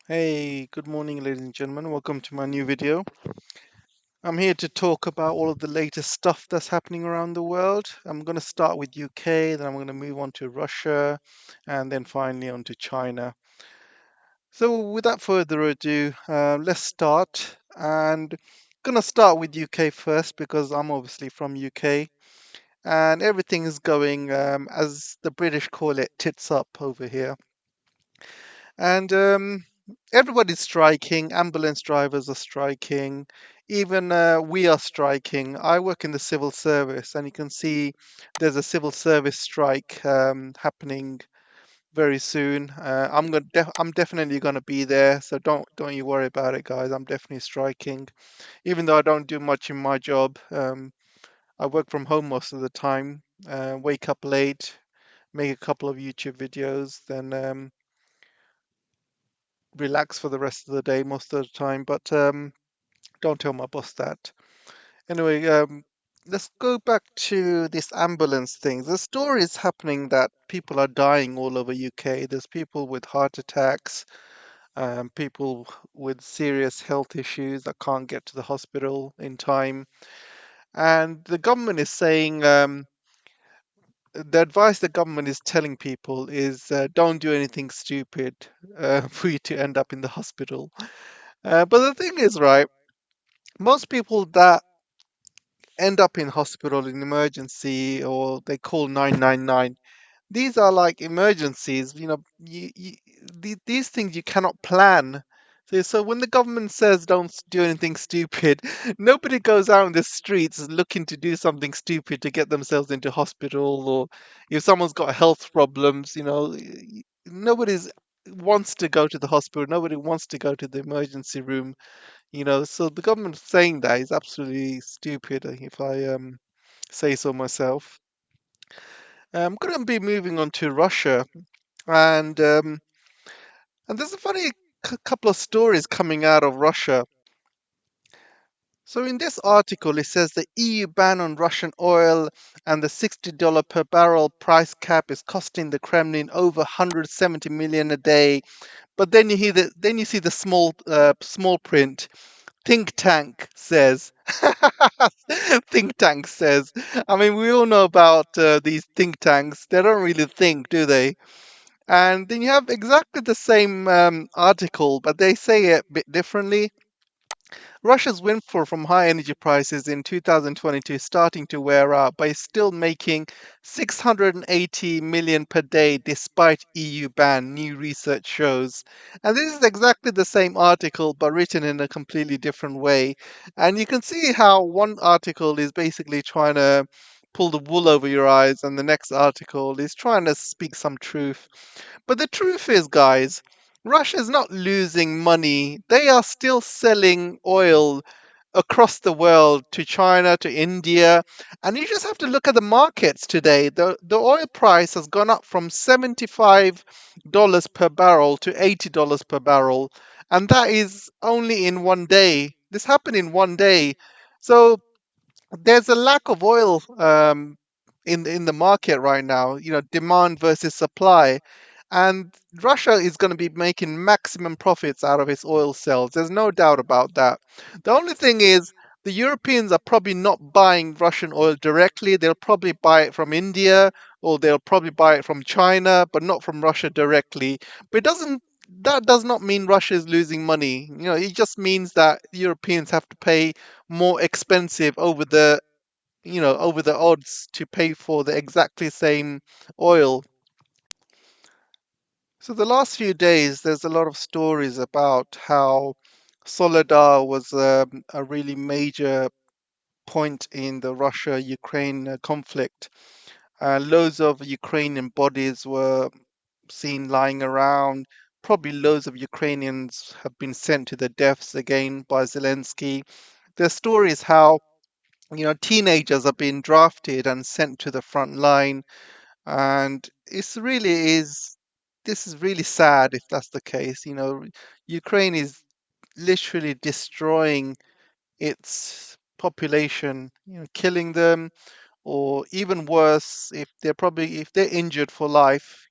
Hey, good morning, ladies and gentlemen. Welcome to my new video. I'm here to talk about all of the latest stuff that's happening around the world. I'm going to start with UK, then I'm going to move on to Russia, and then finally on to China. So, without further ado, let's start. And going to start with UK first because I'm obviously from UK, and everything is going, as the British call it, tits up over here. And everybody's striking. Ambulance drivers are striking. Even we are striking. I work in the civil service, and you can see there's a civil service strike happening very soon. I'm definitely gonna be there, so don't you worry about it, guys. I'm definitely striking, even though I don't do much in my job. I work from home most of the time. Wake up late, make a couple of YouTube videos, then relax for the rest of the day most of the time, but don't tell my boss that. Anyway, let's go back to this ambulance thing. The story is happening that people are dying all over UK. There's people with heart attacks, people with serious health issues that can't get to the hospital in time. And the government is saying the advice the government is telling people is don't do anything stupid for you to end up in the hospital. But the thing is, right, most people that end up in hospital in emergency or they call 999, these are like emergencies. These things you cannot plan. So when the government says don't do anything stupid, nobody goes out in the streets looking to do something stupid to get themselves into hospital, or if someone's got health problems, nobody's wants to go to the hospital. Nobody wants to go to the emergency room. So the government saying that is absolutely stupid, if I say so myself. I'm going to be moving on to Russia, and and there's a funny couple of stories coming out of Russia. So in this article, it says the EU ban on Russian oil and the $60 per barrel price cap is costing the Kremlin over 170 million a day. But then you see the small print. Think tank says. Think tank says. I mean, we all know about these think tanks. They don't really think, do they? And then you have exactly the same article, but they say it a bit differently. Russia's windfall from high energy prices in 2022 is starting to wear out, but it's still making 680 million per day despite EU ban, new research shows. And this is exactly the same article, but written in a completely different way. And you can see how one article is basically trying to pull the wool over your eyes, and the next article is trying to speak some truth. But the truth is, guys, Russia's not losing money. They are still selling oil across the world to China, to India. And you just have to look at the markets today. The oil price has gone up from $75 per barrel to $80 per barrel. And that is only in one day. This happened in one day. So there's a lack of oil in the market right now. Demand versus supply, and Russia is going to be making maximum profits out of its oil sales. There's no doubt about that. The only thing is the Europeans are probably not buying Russian oil directly. They'll probably buy it from India, or they'll probably buy it from China, but not from Russia directly. But it doesn't. That does not mean Russia is losing money. It just means that Europeans have to pay more expensive over the odds to pay for the exactly same oil. So the last few days, there's a lot of stories about how Soledar was a really major point in the Russia-Ukraine conflict. Loads of Ukrainian bodies were seen lying around. Probably loads of Ukrainians have been sent to their deaths again by Zelensky. There's stories how teenagers are being drafted and sent to the front line, and this is really sad if that's the case. Ukraine is literally destroying its population, killing them, or even worse, if they're injured for life,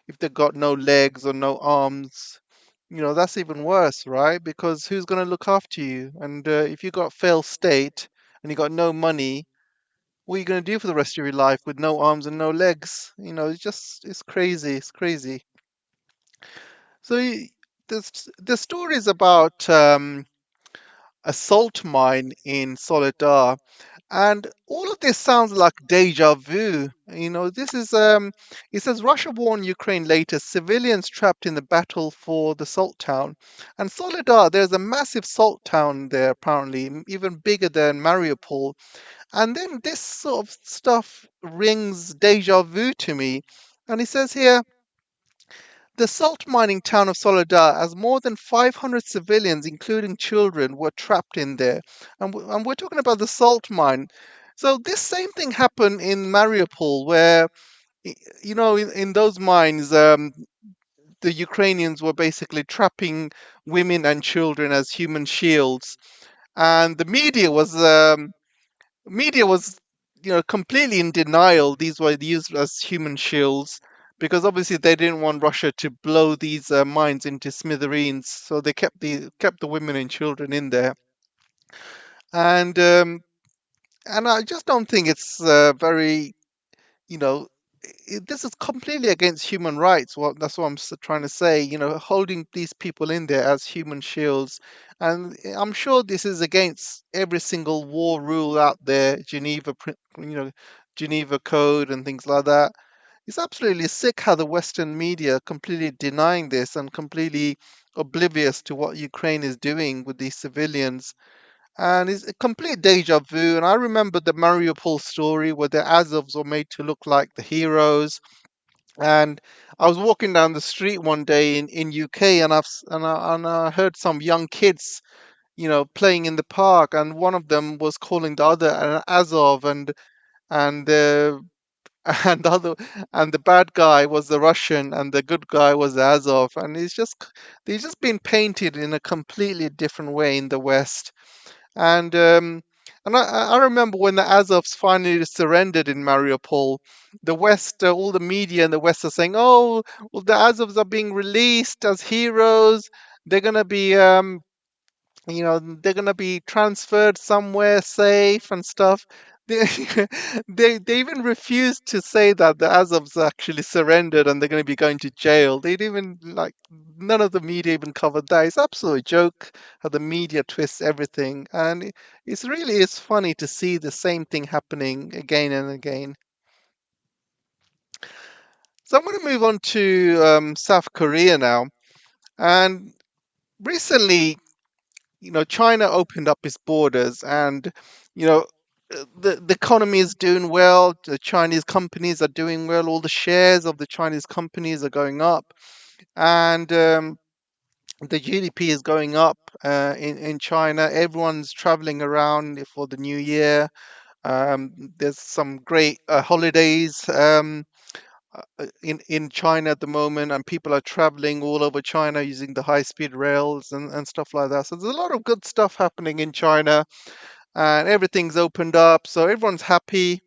if they've got no legs or no arms, That's even worse, right? Because who's going to look after you? And if you got failed state and you got no money, what are you going to do for the rest of your life with no arms and no legs? It's crazy. It's crazy. So the story is about a salt mine in Soledar. And all of this sounds like deja vu. This is it says Russia warned Ukraine later civilians trapped in the battle for the salt town. And Soledar, there's a massive salt town there apparently, even bigger than Mariupol. And then this sort of stuff rings deja vu to me. And he says here the salt mining town of Soledar has more than 500 civilians, including children, were trapped in there. And we're talking about the salt mine. So this same thing happened in Mariupol, where, in those mines, the Ukrainians were basically trapping women and children as human shields. And the media was completely in denial these were used as human shields, because obviously they didn't want Russia to blow these mines into smithereens, so they kept the women and children in there. And um, and I just don't think it's very, you know this is completely against human rights. That's what I'm trying to say. Holding these people in there as human shields, and I'm sure this is against every single war rule out there, Geneva Code and things like that. It's absolutely sick how the Western media are completely denying this and completely oblivious to what Ukraine is doing with these civilians. And it's a complete deja vu. And I remember the Mariupol story where the Azovs were made to look like the heroes. And I was walking down the street one day in UK, and I heard some young kids, playing in the park, and one of them was calling the other an Azov, and and the other and the bad guy was the Russian, and the good guy was the Azov, and they've just been painted in a completely different way in the West. And I remember when the Azovs finally surrendered in Mariupol, the West, all the media in the West are saying, "Oh, well, the Azovs are being released as heroes. They're gonna be, they're gonna be transferred somewhere safe and stuff." They, they even refused to say that the Azovs actually surrendered and they're going to be going to jail. They'd even like none of the media even covered that. It's absolutely a joke how the media twists everything, and it's really is funny to see the same thing happening again and again. So I'm going to move on to South Korea now, and recently China opened up its borders, and you know, the economy is doing well. The Chinese companies are doing well. All the shares of the Chinese companies are going up, and the GDP is going up in China. Everyone's traveling around for the new year. There's some great holidays. In China at the moment, and people are traveling all over China using the high-speed rails and stuff like that. So there's a lot of good stuff happening in China, and everything's opened up, so everyone's happy.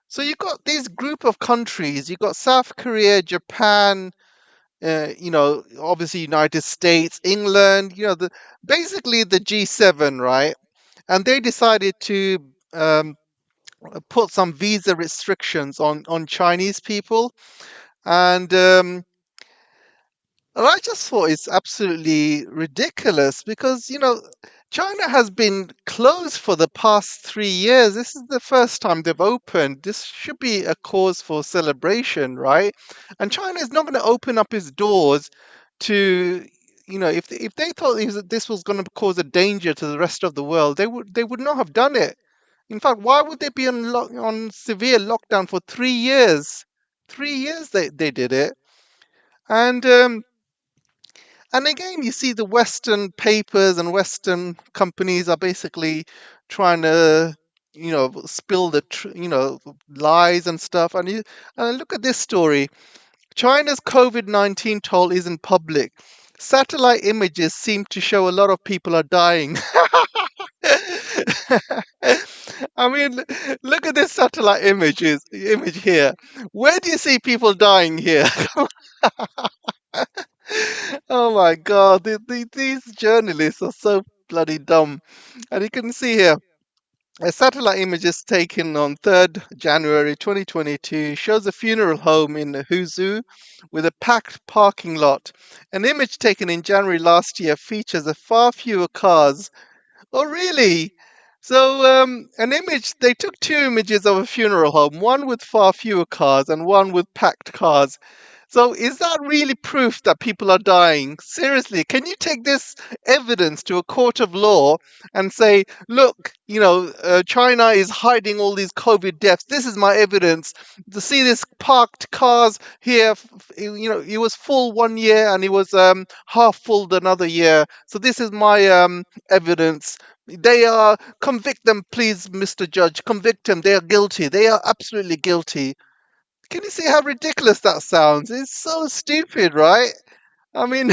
So you've got these group of countries. You've got South Korea, Japan, obviously United States, England. Basically the G7, right? And they decided to put some visa restrictions on Chinese people, and I just thought it's absolutely ridiculous because, China has been closed for the past 3 years. This is the first time they've opened. This should be a cause for celebration, right? And China is not going to open up its doors to, if they thought this was going to cause a danger to the rest of the world, they would not have done it. In fact, why would they be on severe lockdown for 3 years? 3 years they did it. And um, and again, you see the Western papers and Western companies are basically trying to, spill lies and stuff. And look at this story. China's COVID-19 toll isn't public. Satellite images seem to show a lot of people are dying. I mean, look at this satellite image here. Where do you see people dying here? Oh my God, these journalists are so bloody dumb. And you can see here, a satellite image is taken on 3rd January 2022 shows a funeral home in Huzhou with a packed parking lot. An image taken in January last year features a far fewer cars. Oh, really? So, an image, they took two images of a funeral home, one with far fewer cars and one with packed cars. So is that really proof that people are dying? Seriously, can you take this evidence to a court of law and say, look, China is hiding all these COVID deaths. This is my evidence. To see this parked cars here, it was full one year and it was half full another year. So this is my evidence. They are convict them, please, Mr. Judge. Convict them. They are guilty. They are absolutely guilty. Can you see how ridiculous that sounds? It's so stupid, right? I mean,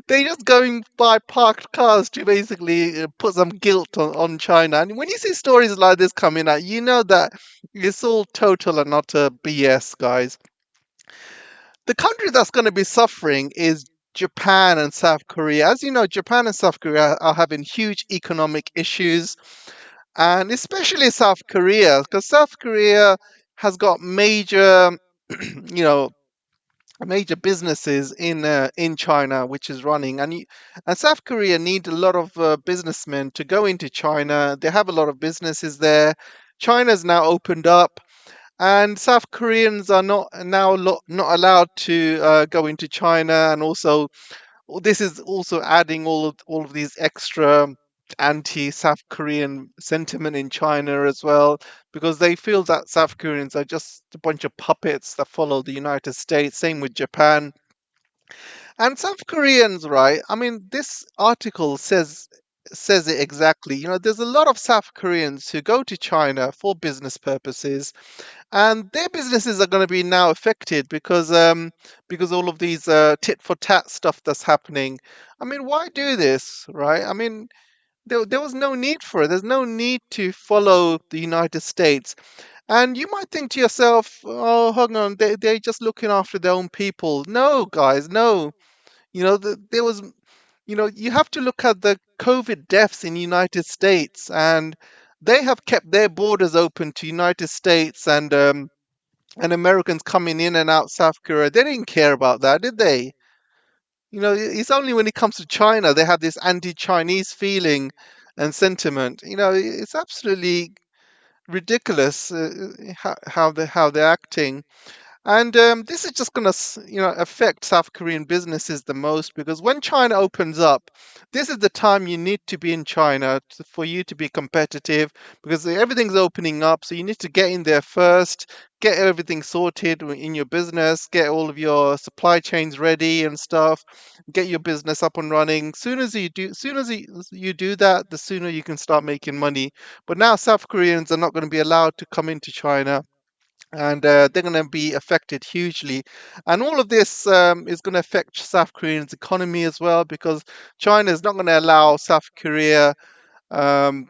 they just going by parked cars to basically put some guilt on China. And when you see stories like this coming out, you know that it's all total and utter BS, guys. The country that's going to be suffering is Japan and South Korea. As you know, Japan and South Korea are having huge economic issues, and especially South Korea, because South Korea has got major, you know, major businesses in China, which is running, and South Korea need a lot of businessmen to go into China. They have a lot of businesses there. China's now opened up, and South Koreans are not allowed to go into China, and also this is also adding all of these extra anti-South Korean sentiment in China as well, because they feel that South Koreans are just a bunch of puppets that follow the United States. Same with Japan. And South Koreans, right? I mean, this article says it exactly. There's a lot of South Koreans who go to China for business purposes, and their businesses are going to be now affected because all of these tit for tat stuff that's happening. I mean, why do this, right? I mean, there was no need for it. There's no need to follow the United States. And you might think to yourself, oh, hang on, they're just looking after their own people. No, guys, no. There was, you have to look at the COVID deaths in the United States, and they have kept their borders open to United States and Americans coming in and out South Korea. They didn't care about that, did they? It's only when it comes to China they have this anti-Chinese feeling and sentiment. It's absolutely ridiculous how they're acting. And this is just going to, affect South Korean businesses the most, because when China opens up, this is the time you need to be in China for you to be competitive, because everything's opening up. So you need to get in there first, get everything sorted in your business, get all of your supply chains ready and stuff, get your business up and running. Soon as you do that, the sooner you can start making money. But now South Koreans are not going to be allowed to come into China, and they're going to be affected hugely. And all of this is going to affect South Korean's economy as well, because China is not going to allow South Korea um,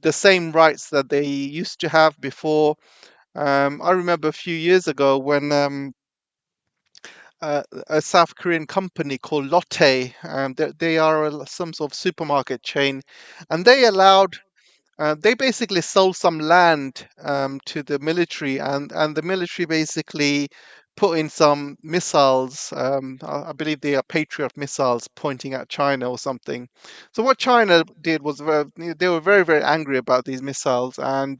the same rights that they used to have before. I remember a few years ago when a South Korean company called Lotte, they are some sort of supermarket chain, and they basically sold some land to the military, and the military basically put in some missiles. I believe they are Patriot missiles pointing at China or something. So what China did was they were very, very angry about these missiles, and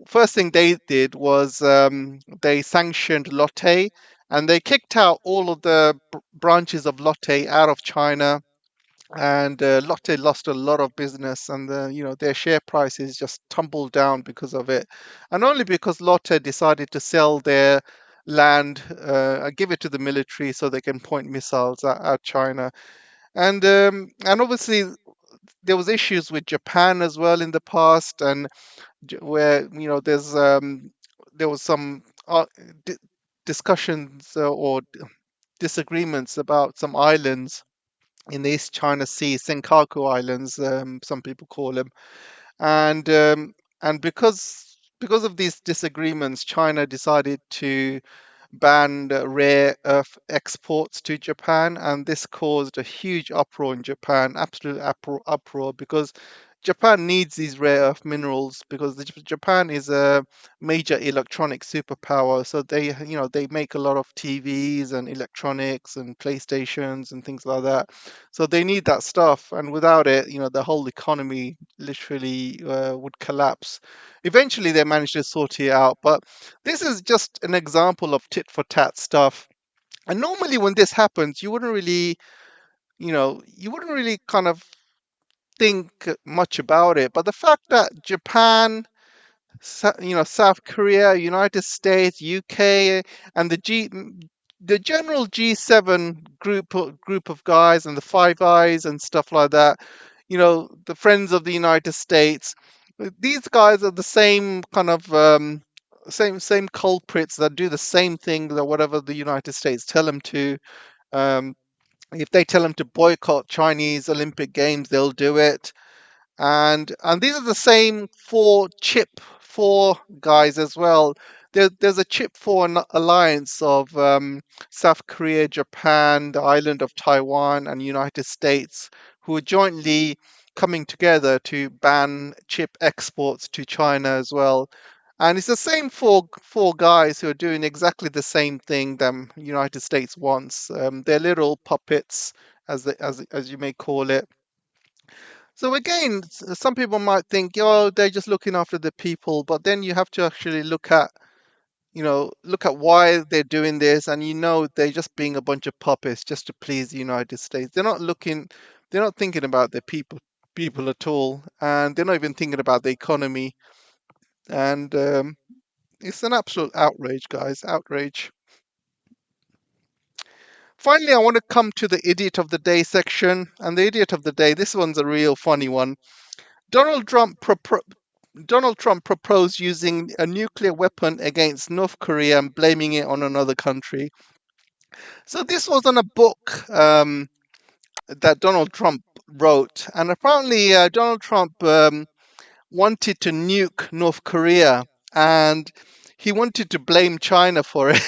first thing they did was they sanctioned Lotte, and they kicked out all of the branches of Lotte out of China, and Lotte lost a lot of business, and their share prices just tumbled down because of it, and only because Lotte decided to sell their land, give it to the military so they can point missiles at China, and obviously there was issues with Japan as well in the past, and where there was some di- discussions or disagreements about some islands in the East China Sea, Senkaku Islands, some people call them, and um, and because of these disagreements, China decided to banned rare earth exports to Japan, and this caused a huge uproar in Japan, absolute uproar, because Japan needs these rare earth minerals because Japan is a major electronic superpower. So they make a lot of TVs and electronics and PlayStations and things like that. So they need that stuff, and without it, the whole economy literally would collapse. Eventually, they managed to sort it out, but this is just an example of tit for tat stuff. And normally, when this happens, you wouldn't really kind of think much about it. But the fact that Japan, South Korea, United States, UK, and the general G7 group of guys and the Five Eyes and stuff like that, the Friends of the United States, these guys are the same kind of same culprits that do the same thing that whatever the United States tell them to. Um, if they tell them to boycott Chinese Olympic Games, they'll do it. And these are the same four guys as well. There's a chip four alliance of South Korea, Japan, the island of Taiwan, and United States, who are jointly coming together to ban chip exports to China as well. And it's the same four guys who are doing exactly the same thing the United States wants. They're little puppets, as you may call it. So again, some people might think, oh, they're just looking after the people, but then you have to actually look at why they're doing this, and they're just being a bunch of puppets just to please the United States. They're not thinking about the people at all, and they're not even thinking about the economy. And it's an absolute outrage, guys, outrage. Finally, I want to come to the idiot of the day section, and the idiot of the day, this one's a real funny one. Donald Trump Donald Trump proposed using a nuclear weapon against North Korea and blaming it on another country. So this was on a book that Donald Trump wrote, and apparently Donald Trump wanted to nuke North Korea, and he wanted to blame China for it.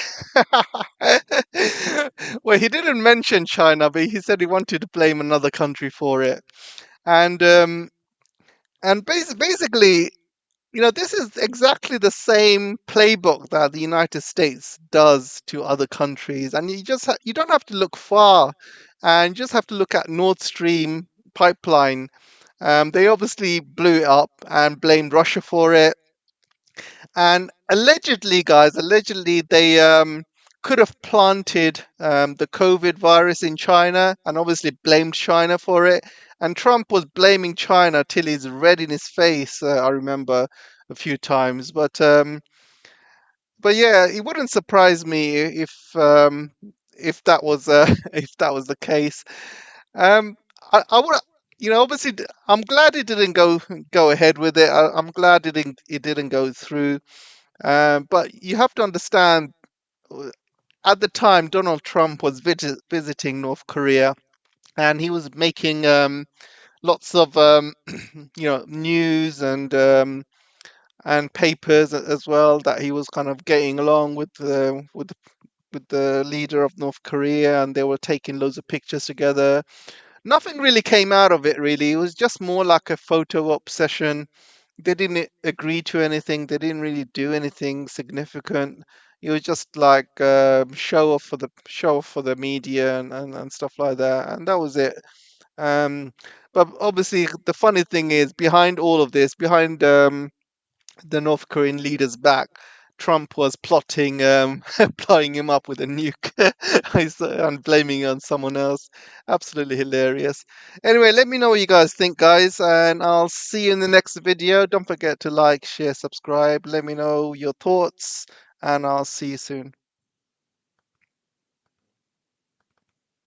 Well, he didn't mention China, but he said he wanted to blame another country for it, and basically, this is exactly the same playbook that the United States does to other countries, and you don't have to look far, and you just have to look at Nord Stream pipeline. They obviously blew it up and blamed Russia for it, and allegedly, guys, allegedly they could have planted the COVID virus in China and obviously blamed China for it. And Trump was blaming China till he's red in his face. I remember a few times, but yeah, it wouldn't surprise me if that was if that was the case. Um, I would, obviously, I'm glad it didn't go ahead with it. I'm glad it didn't go through. But you have to understand, uh, at the time, Donald Trump was visiting North Korea, and he was making lots of news and papers as well, that he was kind of getting along with the leader of North Korea, and they were taking loads of pictures together. Nothing really came out of it, really. It was just more like a photo op session. They didn't agree to anything. They didn't really do anything significant. It was just like show off for the media and stuff like that, and that was it. Um, but obviously, the funny thing is, behind all of this, behind the North Korean leader's back, Trump was plotting, blowing him up with a nuke and blaming it on someone else. Absolutely hilarious. Anyway, let me know what you guys think, guys, and I'll see you in the next video. Don't forget to like, share, subscribe. Let me know your thoughts, and I'll see you soon.